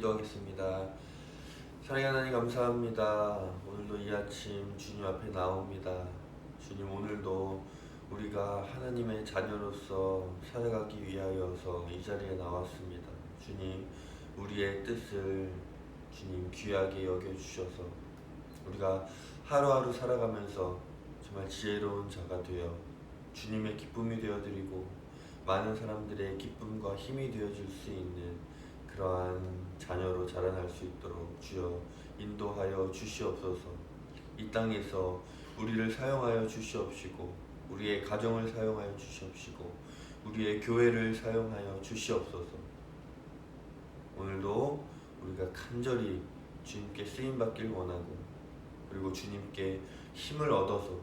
기도하겠습니다. 사랑의 하나님 감사합니다. 오늘도 이 아침 주님 앞에 나옵니다. 주님, 오늘도 우리가 하나님의 자녀로서 살아가기 위하여서 이 자리에 나왔습니다. 주님, 우리의 뜻을 주님 귀하게 여겨주셔서 우리가 하루하루 살아가면서 정말 지혜로운 자가 되어 주님의 기쁨이 되어드리고 많은 사람들의 기쁨과 힘이 되어줄 수 있는 그러한 자녀로 자라날 수 있도록 주여 인도하여 주시옵소서. 이 땅에서 우리를 사용하여 주시옵시고 우리의 가정을 사용하여 주시옵시고 우리의 교회를 사용하여 주시옵소서. 오늘도 우리가 간절히 주님께 쓰임받길 원하고 그리고 주님께 힘을 얻어서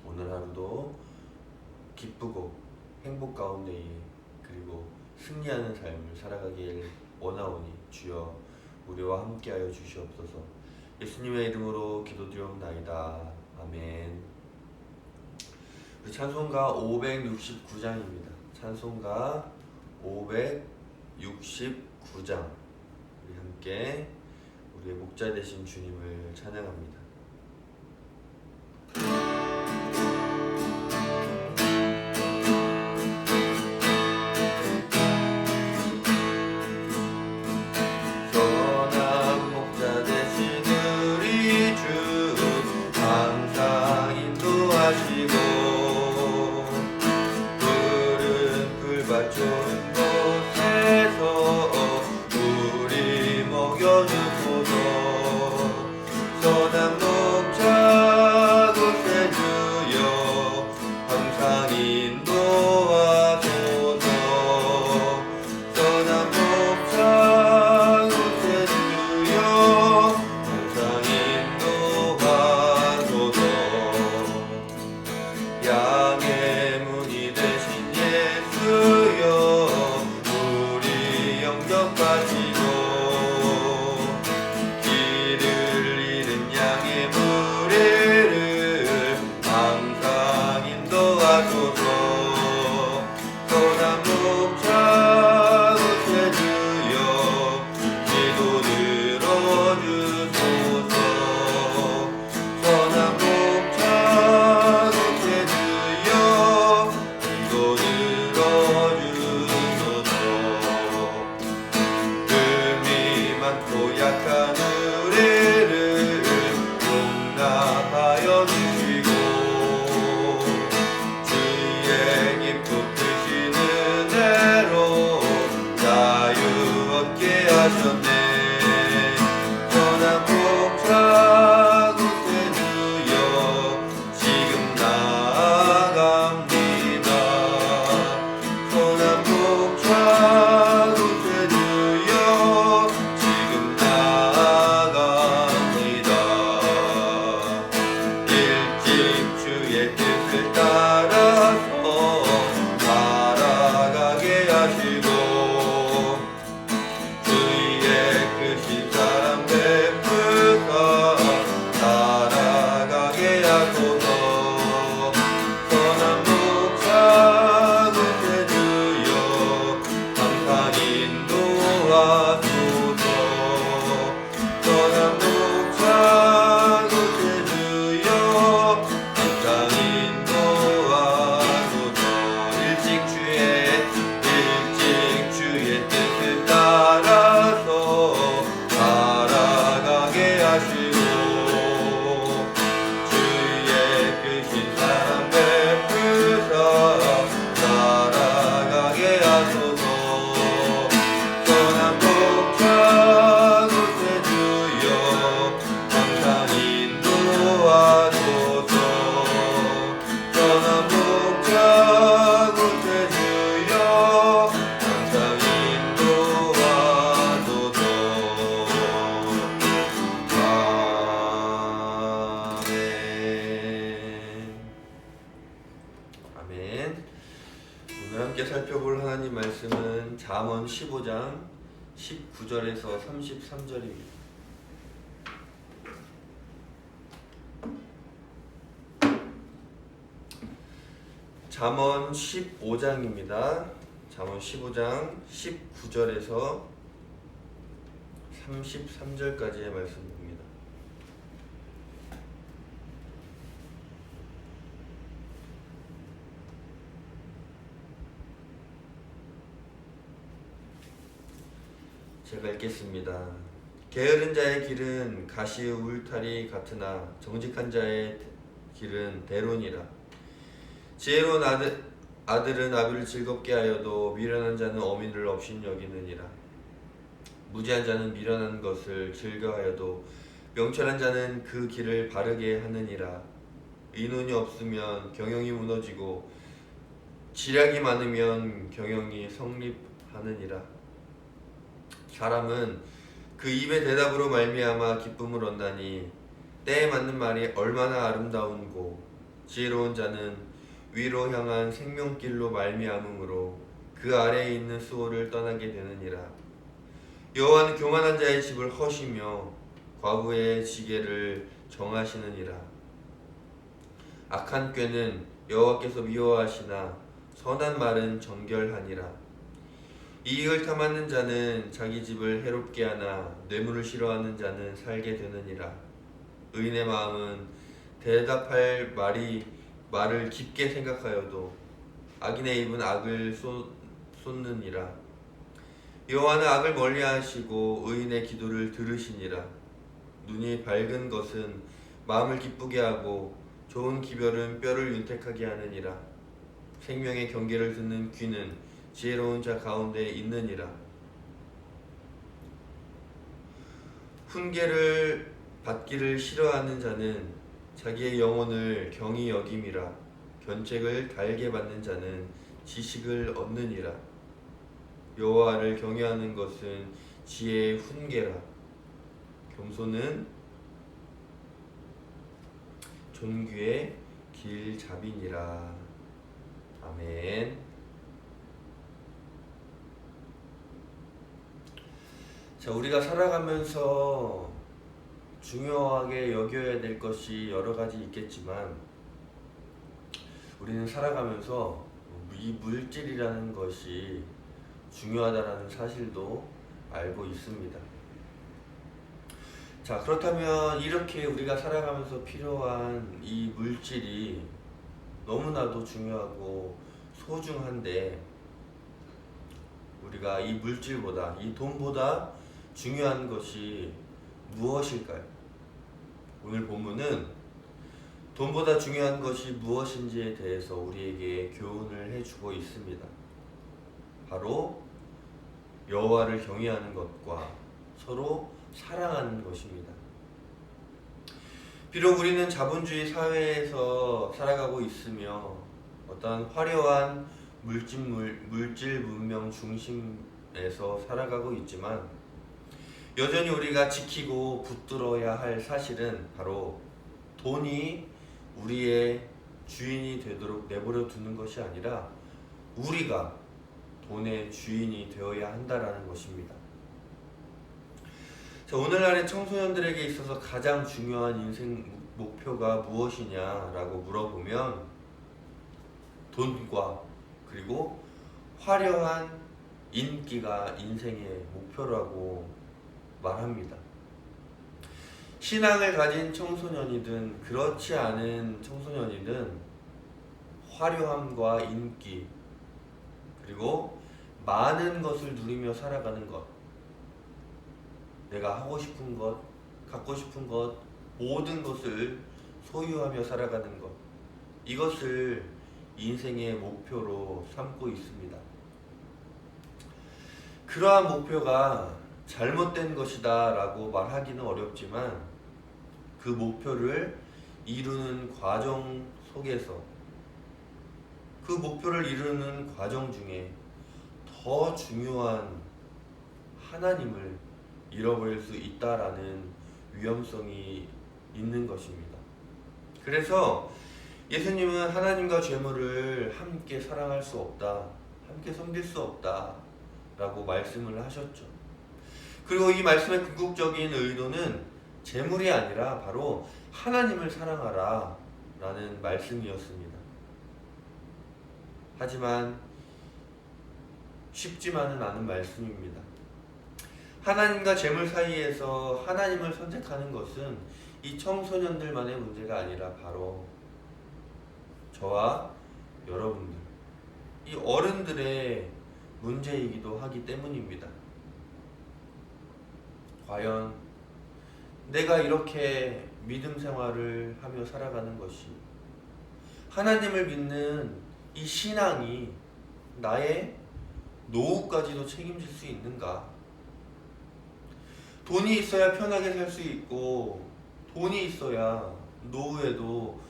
오늘 하루도 기쁘고 행복 가운데에 그리고 승리하는 삶을 살아가길 원하오니 주여 우리와 함께하여 주시옵소서. 예수님의 이름으로 기도드리옵나이다. 아멘. 우리 찬송가 569장입니다. 찬송가 569장 우리 함께 우리의 목자 되신 주님을 찬양합니다. 살펴볼 하나님 말씀은 잠언 15장 19절에서 33절입니다. 잠언 15장입니다. 잠언 15장 19절에서 33절까지의 말씀입니다. 제가 읽겠습니다. 게으른 자의 길은 가시의 울타리 같으나 정직한 자의 길은 대론이라. 지혜로운 아들은 아비를 즐겁게 하여도 미련한 자는 어미를 업신여기느니라. 무지한 자는 미련한 것을 즐겨하여도 명철한 자는 그 길을 바르게 하느니라. 의논이 없으면 경영이 무너지고 지략이 많으면 경영이 성립하느니라. 사람은 그 입의 대답으로 말미암아 기쁨을 얻나니 때에 맞는 말이 얼마나 아름다운고 지혜로운 자는 위로 향한 생명길로 말미암음으로 그 아래에 있는 수호를 떠나게 되느니라. 여호와는 교만한 자의 집을 허시며 과부의 지게를 정하시느니라. 악한 꾀는 여호와께서 미워하시나 선한 말은 정결하니라. 이익을 탐하는 자는 자기 집을 해롭게 하나 뇌물을 싫어하는 자는 살게 되느니라. 의인의 마음은 대답할 말을 깊게 생각하여도 악인의 입은 악을 쏟느니라. 여호와는 악을 멀리하시고 의인의 기도를 들으시니라. 눈이 밝은 것은 마음을 기쁘게 하고 좋은 기별은 뼈를 윤택하게 하느니라. 생명의 경계를 듣는 귀는 지혜로운 자 가운데 있느니라. 훈계를 받기를 싫어하는 자는 자기의 영혼을 경히 여김이라. 견책을 달게 받는 자는 지식을 얻느니라. 여호와를 경외하는 것은 지혜의 훈계라. 겸손은 존귀의 길잡이니라. 아멘. 자, 우리가 살아가면서 중요하게 여겨야 될 것이 여러 가지 있겠지만 우리는 살아가면서 이 물질이라는 것이 중요하다는 사실도 알고 있습니다. 자, 그렇다면 이렇게 우리가 살아가면서 필요한 이 물질이 너무나도 중요하고 소중한데 우리가 이 물질보다, 이 돈보다 중요한 것이 무엇일까요? 오늘 본문은 돈보다 중요한 것이 무엇인지에 대해서 우리에게 교훈을 해주고 있습니다. 바로 여호와를 경외하는 것과 서로 사랑하는 것입니다. 비록 우리는 자본주의 사회에서 살아가고 있으며 어떤 화려한 물질 문명 중심에서 살아가고 있지만 여전히 우리가 지키고 붙들어야 할 사실은 바로 돈이 우리의 주인이 되도록 내버려 두는 것이 아니라 우리가 돈의 주인이 되어야 한다라는 것입니다. 자, 오늘날의 청소년들에게 있어서 가장 중요한 인생 목표가 무엇이냐라고 물어보면 돈과 그리고 화려한 인기가 인생의 목표라고 말합니다. 신앙을 가진 청소년이든 그렇지 않은 청소년이든 화려함과 인기 그리고 많은 것을 누리며 살아가는 것, 내가 하고 싶은 것, 갖고 싶은 것, 모든 것을 소유하며 살아가는 것, 이것을 인생의 목표로 삼고 있습니다. 그러한 목표가 잘못된 것이다 라고 말하기는 어렵지만 그 목표를 이루는 과정 속에서 그 목표를 이루는 과정 중에 더 중요한 하나님을 잃어버릴 수 있다라는 위험성이 있는 것입니다. 그래서 예수님은 하나님과 죄물을 함께 사랑할 수 없다, 함께 섬길 수 없다 라고 말씀을 하셨죠. 그리고 이 말씀의 궁극적인 의도는 재물이 아니라 바로 하나님을 사랑하라 라는 말씀이었습니다. 하지만 쉽지만은 않은 말씀입니다. 하나님과 재물 사이에서 하나님을 선택하는 것은 이 청소년들만의 문제가 아니라 바로 저와 여러분들, 이 어른들의 문제이기도 하기 때문입니다. 과연 내가 이렇게 믿음 생활을 하며 살아가는 것이, 하나님을 믿는 이 신앙이 나의 노후까지도 책임질 수 있는가? 돈이 있어야 편하게 살 수 있고, 돈이 있어야 노후에도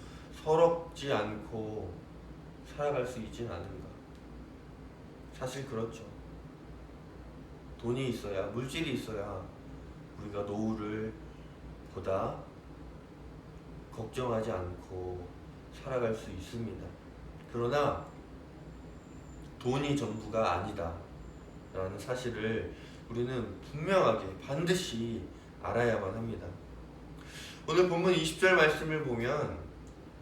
서럽지 않고 살아갈 수 있진 않은가? 사실 그렇죠. 돈이 있어야, 물질이 있어야 우리가 노후를 보다 걱정하지 않고 살아갈 수 있습니다. 그러나 돈이 전부가 아니다 라는 사실을 우리는 분명하게 반드시 알아야만 합니다. 오늘 본문 20절 말씀을 보면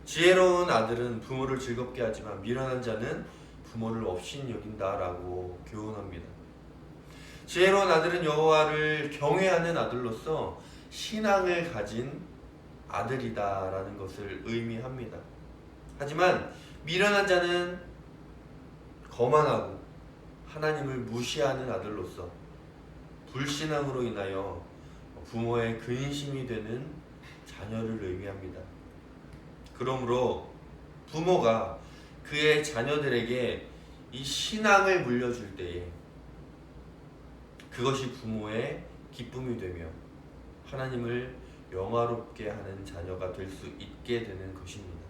지혜로운 아들은 부모를 즐겁게 하지만 미련한 자는 부모를 없인 여긴다 라고 교훈합니다. 지혜로운 아들은 여호와를 경외하는 아들로서 신앙을 가진 아들이다 라는 것을 의미합니다. 하지만 미련한 자는 거만하고 하나님을 무시하는 아들로서 불신앙으로 인하여 부모의 근심이 되는 자녀를 의미합니다. 그러므로 부모가 그의 자녀들에게 이 신앙을 물려줄 때에 그것이 부모의 기쁨이 되며 하나님을 영화롭게 하는 자녀가 될 수 있게 되는 것입니다.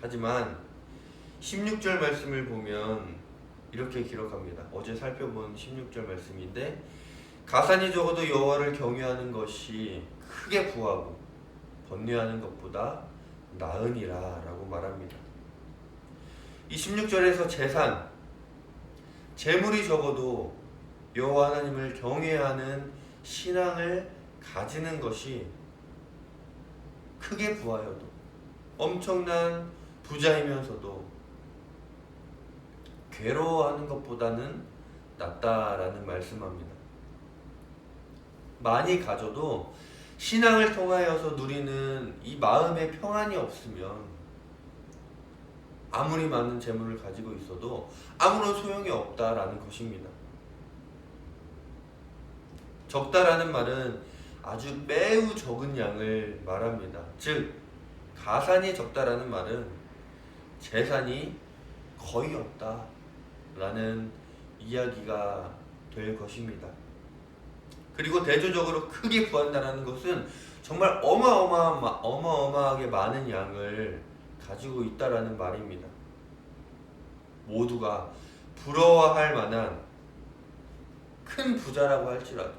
하지만 16절 말씀을 보면 이렇게 기록합니다. 어제 살펴본 16절 말씀인데, 가산이 적어도 여호와를 경외하는 것이 크게 부하고 번뇌하는 것보다 나으니라 라고 말합니다. 이 16절에서 재산, 재물이 적어도 여호와 하나님을 경외하는 신앙을 가지는 것이 크게 부하여도, 엄청난 부자이면서도 괴로워하는 것보다는 낫다라는 말씀합니다. 많이 가져도 신앙을 통하여서 누리는 이 마음의 평안이 없으면 아무리 많은 재물을 가지고 있어도 아무런 소용이 없다라는 것입니다. 적다라는 말은 아주 매우 적은 양을 말합니다. 즉 가산이 적다라는 말은 재산이 거의 없다라는 이야기가 될 것입니다. 그리고 대조적으로 크게 부한다라는 것은 정말 어마어마하게 많은 양을 가지고 있다라는 말입니다. 모두가 부러워할 만한 큰 부자라고 할지라도,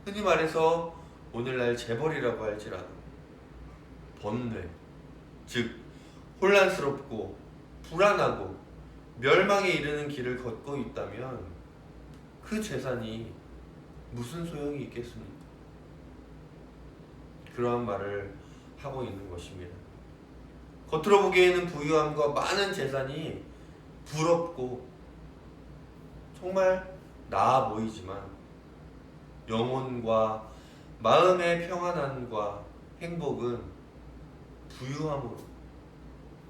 흔히 말해서 오늘날 재벌이라고 할지라도 번뇌, 즉 혼란스럽고 불안하고 멸망에 이르는 길을 걷고 있다면 그 재산이 무슨 소용이 있겠습니까? 그러한 말을 하고 있는 것입니다. 겉으로 보기에는 부유함과 많은 재산이 부럽고 정말 나아 보이지만 영혼과 마음의 평안함과 행복은 부유함으로,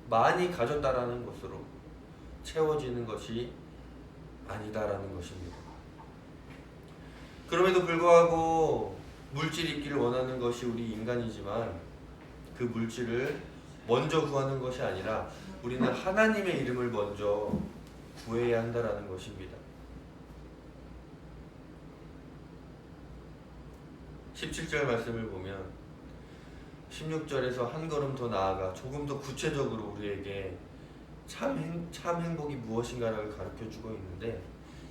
많이 가졌다라는 것으로 채워지는 것이 아니다라는 것입니다. 그럼에도 불구하고 물질이 있기를 원하는 것이 우리 인간이지만 그 물질을 먼저 구하는 것이 아니라 우리는 하나님의 이름을 먼저 구해야 한다라는 것입니다. 17절 말씀을 보면 16절에서 한 걸음 더 나아가 조금 더 구체적으로 우리에게 참 행복이 무엇인가를 가르쳐주고 있는데,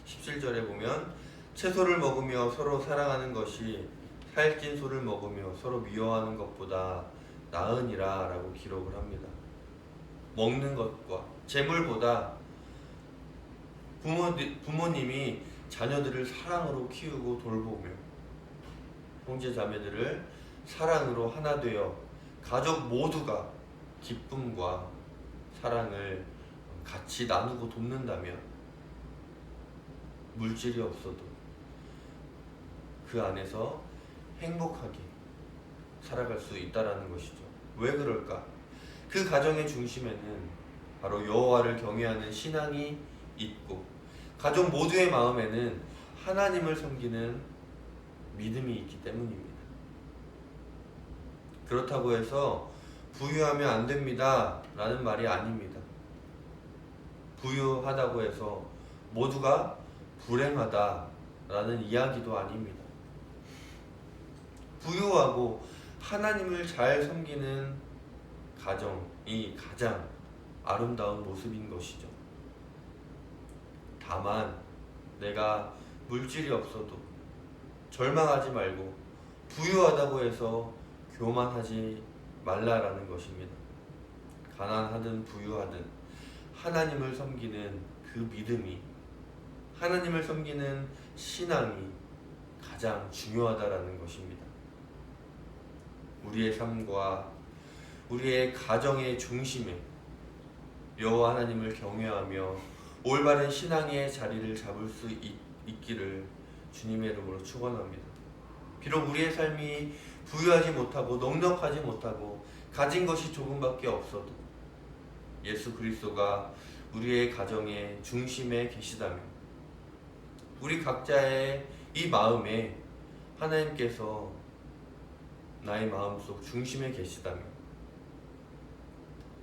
17절에 보면 채소를 먹으며 서로 사랑하는 것이 살찐 소를 먹으며 서로 미워하는 것보다 나으니라 라고 기록을 합니다. 먹는 것과 재물보다 부모님이 자녀들을 사랑으로 키우고 돌보며 형제 자매들을 사랑으로 하나 되어 가족 모두가 기쁨과 사랑을 같이 나누고 돕는다면 물질이 없어도 그 안에서 행복하게 살아갈 수 있다라는 것이죠. 왜 그럴까? 그 가정의 중심에는 바로 여호와를 경외하는 신앙이 있고 가족 모두의 마음에는 하나님을 섬기는 믿음이 있기 때문입니다. 그렇다고 해서 부유하면 안 됩니다 라는 말이 아닙니다. 부유하다고 해서 모두가 불행하다 라는 이야기도 아닙니다. 부유하고 하나님을 잘 섬기는 가정이 가장 아름다운 모습인 것이죠. 다만 내가 물질이 없어도 절망하지 말고 부유하다고 해서 교만하지 말라라는 것입니다. 가난하든 부유하든 하나님을 섬기는 그 믿음이, 하나님을 섬기는 신앙이 가장 중요하다라는 것입니다. 우리의 삶과 우리의 가정의 중심에 여호와 하나님을 경외하며 올바른 신앙의 자리를 잡을 수 있기를 주님의 이름으로 축원합니다. 비록 우리의 삶이 부유하지 못하고 넉넉하지 못하고 가진 것이 조금밖에 없어도 예수 그리스도가 우리의 가정의 중심에 계시다면, 우리 각자의 이 마음에 하나님께서 나의 마음속 중심에 계시다면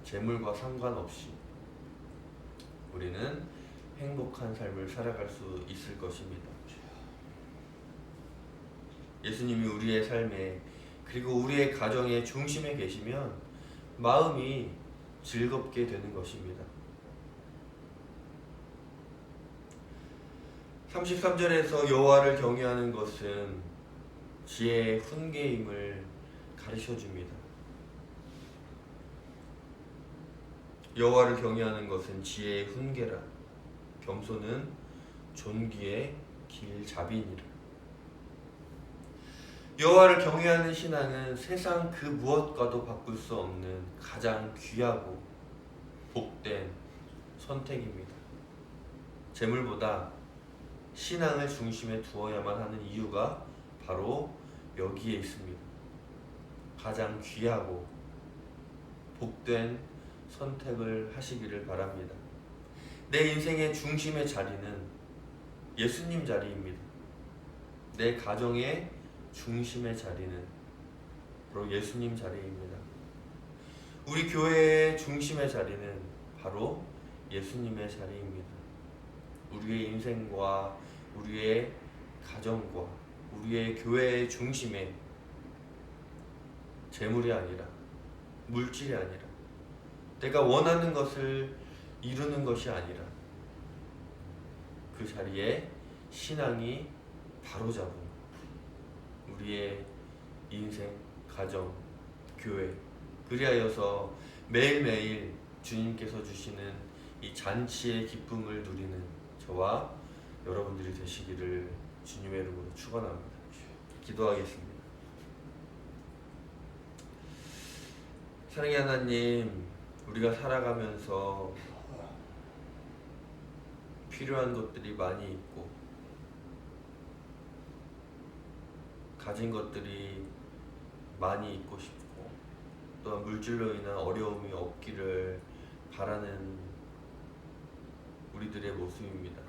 재물과 상관없이 우리는 행복한 삶을 살아갈 수 있을 것입니다. 예수님이 우리의 삶에 그리고 우리의 가정의 중심에 계시면 마음이 즐겁게 되는 것입니다. 33절에서 여호와를 경외하는 것은 지혜의 훈계임을 가르쳐줍니다. 여호와를 경외하는 것은 지혜의 훈계라. 겸손은 존귀의 길잡이니라. 여호와를 경외하는 신앙은 세상 그 무엇과도 바꿀 수 없는 가장 귀하고 복된 선택입니다. 재물보다 신앙을 중심에 두어야만 하는 이유가 바로 여기에 있습니다. 가장 귀하고 복된 선택을 하시기를 바랍니다. 내 인생의 중심의 자리는 예수님 자리입니다. 내 가정의 중심의 자리는 바로 예수님 자리입니다. 우리 교회의 중심의 자리는 바로 예수님의 자리입니다. 우리의 인생과 우리의 가정과 우리의 교회의 중심에 재물이 아니라, 물질이 아니라, 내가 원하는 것을 이루는 것이 아니라 그 자리에 신앙이 바로잡은 우리의 인생, 가정, 교회, 그리하여서 매일매일 주님께서 주시는 이 잔치의 기쁨을 누리는 저와 여러분들이 되시기를 주님의 이름으로 축원합니다. 기도하겠습니다. 사랑의 하나님, 우리가 살아가면서 필요한 것들이 많이 있고 가진 것들이 많이 있고 싶고 또한 물질로 인한 어려움이 없기를 바라는 우리들의 모습입니다.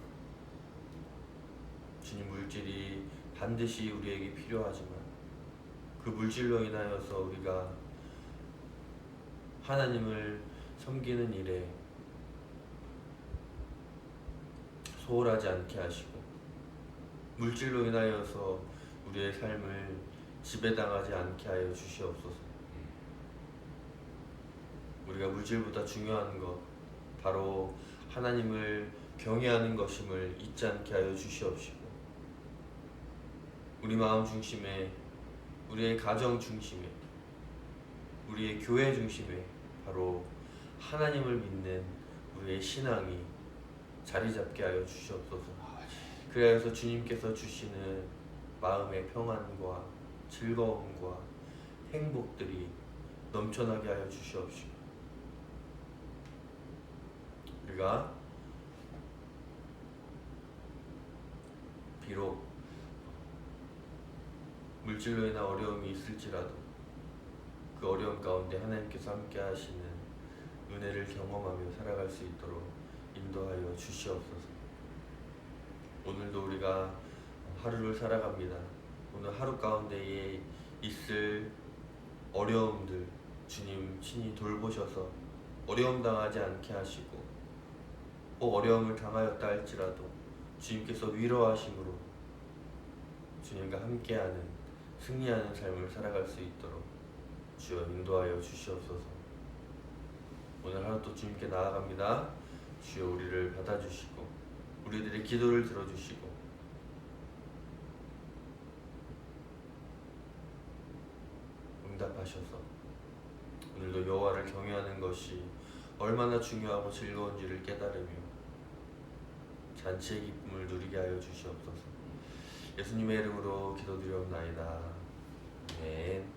주님, 물질이 반드시 우리에게 필요하지만 그 물질로 인하여서 우리가 하나님을 섬기는 일에 소홀하지 않게 하시고 물질로 인하여서 우리의 삶을 지배당하지 않게 하여 주시옵소서. 우리가 물질보다 중요한 것 바로 하나님을 경외하는 것임을 잊지 않게 하여 주시옵시고 우리 마음 중심에, 우리의 가정 중심에, 우리의 교회 중심에 바로 하나님을 믿는 우리의 신앙이 자리 잡게 하여 주시옵소서. 그래서 주님께서 주시는 마음의 평안과 즐거움과 행복들이 넘쳐나게 하여 주시옵시고 우리가 물질로 인한 어려움이 있을지라도 그 어려움 가운데 하나님께서 함께 하시는 은혜를 경험하며 살아갈 수 있도록 인도하여 주시옵소서. 오늘도 우리가 하루를 살아갑니다. 오늘 하루 가운데에 있을 어려움들 주님 친히 돌보셔서 어려움 당하지 않게 하시고, 꼭 어려움을 당하였다 할지라도 주님께서 위로하심으로 주님과 함께하는 승리하는 삶을 살아갈 수 있도록 주여 인도하여 주시옵소서. 오늘 하루 또 주님께 나아갑니다. 주여 우리를 받아주시고 우리들의 기도를 들어주시고 응답하셔서 오늘도 여호와를 경외하는 것이 얼마나 중요하고 즐거운지를 깨달으며 잔치의 기쁨을 누리게 하여 주시옵소서. 예수님의 이름으로 기도드리옵나이다. 아멘.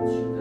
지금